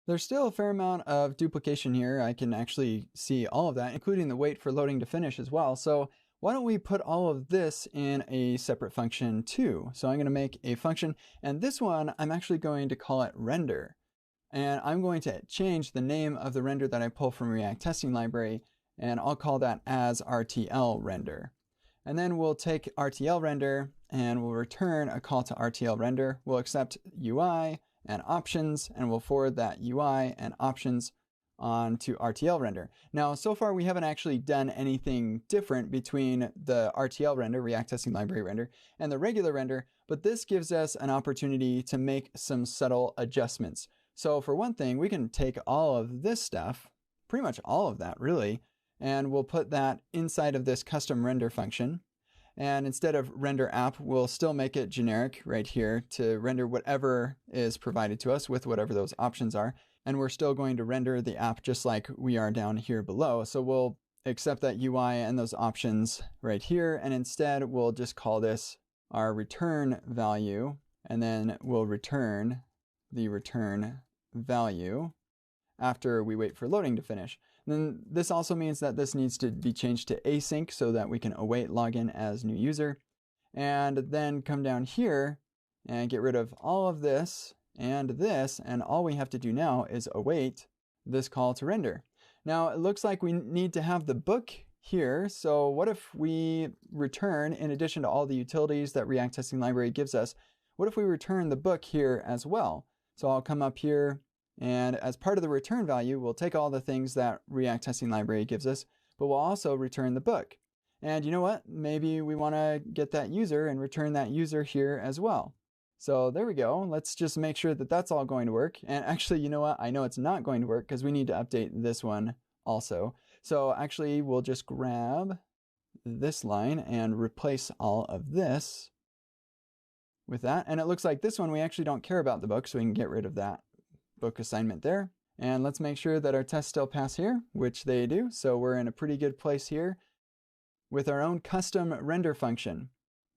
There's still a fair amount of duplication here. I can actually see all of that, including the wait for loading to finish as well. So why don't we put all of this in a separate function too? So I'm going to make a function, and this one I'm actually going to call it render. And I'm going to change the name of the render that I pull from React Testing Library, and I'll call that as RTL render. And then we'll take RTL render and we'll return a call to RTL render. We'll accept UI and options, and we'll forward that UI and options on to RTL render. Now, so far we haven't actually done anything different between the RTL render, React Testing Library render, and the regular render, but this gives us an opportunity to make some subtle adjustments. So for one thing, we can take all of this stuff, pretty much all of that really, and we'll put that inside of this custom render function. And instead of render app, we'll still make it generic right here to render whatever is provided to us with whatever those options are. And we're still going to render the app just like we are down here below. So we'll accept that UI and those options right here. And instead, we'll just call this our return value. And then we'll return the return value after we wait for loading to finish. Then this also means that this needs to be changed to async so that we can await login as new user. And then come down here and get rid of all of this, and all we have to do now is await this call to render. Now it looks like we need to have the book here, so what if we return, in addition to all the utilities that React Testing Library gives us, what if we return the book here as well? So I'll come up here, and as part of the return value, we'll take all the things that React Testing Library gives us, but we'll also return the book. And you know what? Maybe we want to get that user and return that user here as well. So there we go. Let's just make sure that that's all going to work. And actually, you know what? I know it's not going to work because we need to update this one also. So actually, we'll just grab this line and replace all of this with that. And it looks like this one, we actually don't care about the book, so we can get rid of that book assignment there. And let's make sure that our tests still pass here, which they do. So we're in a pretty good place here with our own custom render function.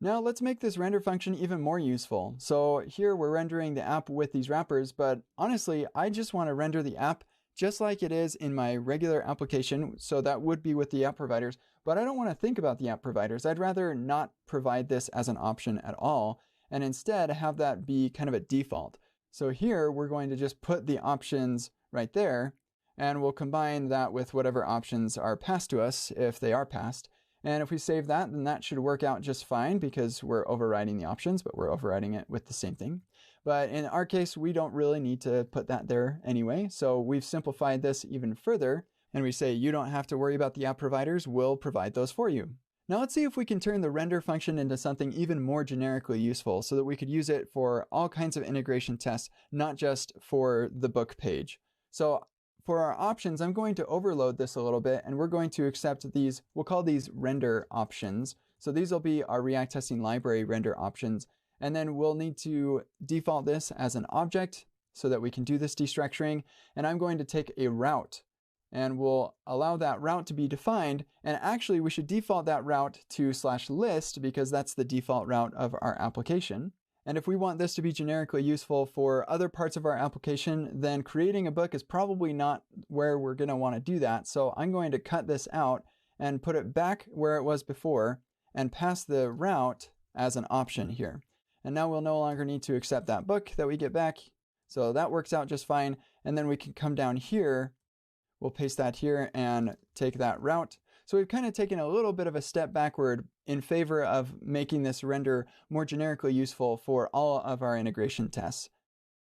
Now let's make this render function even more useful. So here we're rendering the app with these wrappers, but honestly, I just want to render the app just like it is in my regular application. So that would be with the app providers, but I don't want to think about the app providers. I'd rather not provide this as an option at all, and instead have that be kind of a default. So here we're going to just put the options right there, and we'll combine that with whatever options are passed to us if they are passed. And if we save that, then that should work out just fine because we're overriding the options, but we're overriding it with the same thing. But in our case, we don't really need to put that there anyway. So we've simplified this even further, and we say you don't have to worry about the app providers, we'll provide those for you. Now let's see if we can turn the render function into something even more generically useful so that we could use it for all kinds of integration tests, not just for the book page. So for our options, I'm going to overload this a little bit, and we're going to accept these, we'll call these render options. So these will be our React Testing Library render options. And then we'll need to default this as an object so that we can do this destructuring. And I'm going to take a route, and we'll allow that route to be defined. And actually, we should default that route to /list because that's the default route of our application. And if we want this to be generically useful for other parts of our application, then creating a book is probably not where we're going to want to do that. So I'm going to cut this out and put it back where it was before and pass the route as an option here. And now we'll no longer need to accept that book that we get back. So that works out just fine. And then we can come down here, we'll paste that here and take that route. So we've kind of taken a little bit of a step backward in favor of making this render more generically useful for all of our integration tests.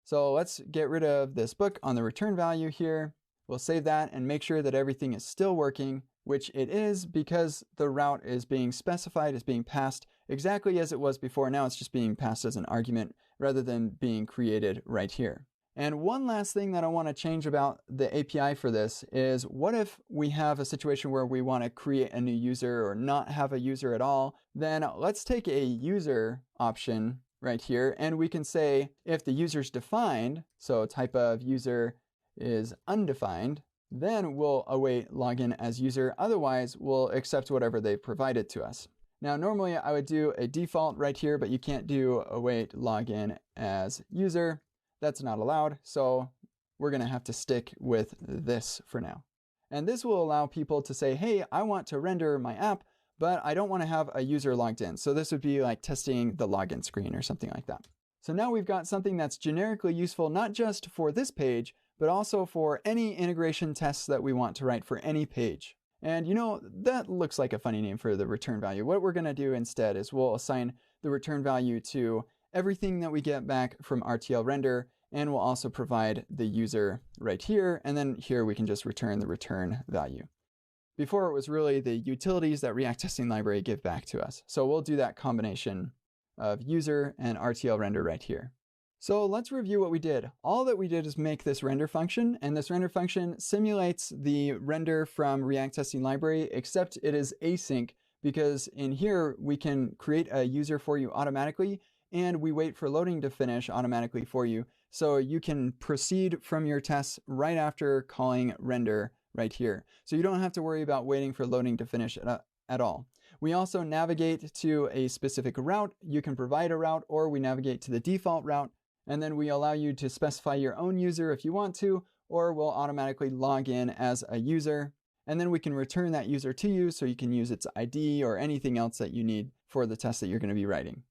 So let's get rid of this book on the return value here. We'll save that and make sure that everything is still working, which it is because the route is being specified as being passed exactly as it was before. Now it's just being passed as an argument rather than being created right here. And one last thing that I want to change about the API for this is what if we have a situation where we want to create a new user or not have a user at all? Then let's take a user option right here, and we can say if the user's defined, so type of user is undefined, then we'll await login as user. Otherwise, we'll accept whatever they've provided to us. Now, normally I would do a default right here, but you can't do await login as user. That's not allowed, so we're going to have to stick with this for now. And this will allow people to say, hey, I want to render my app, but I don't want to have a user logged in. So this would be like testing the login screen or something like that. So now we've got something that's generically useful, not just for this page, but also for any integration tests that we want to write for any page. And you know, that looks like a funny name for the return value. What we're going to do instead is we'll assign the return value to everything that we get back from RTL render, and we'll also provide the user right here, and then here we can just return the return value. Before it was really the utilities that React Testing Library give back to us. So we'll do that combination of user and RTL render right here. So let's review what we did. All that we did is make this render function, and this render function simulates the render from React Testing Library, except it is async, because in here we can create a user for you automatically, and we wait for loading to finish automatically for you. So you can proceed from your tests right after calling render right here. So you don't have to worry about waiting for loading to finish at all. We also navigate to a specific route. You can provide a route, or we navigate to the default route, and then we allow you to specify your own user if you want to, or we'll automatically log in as a user. And then we can return that user to you so you can use its ID or anything else that you need for the test that you're going to be writing.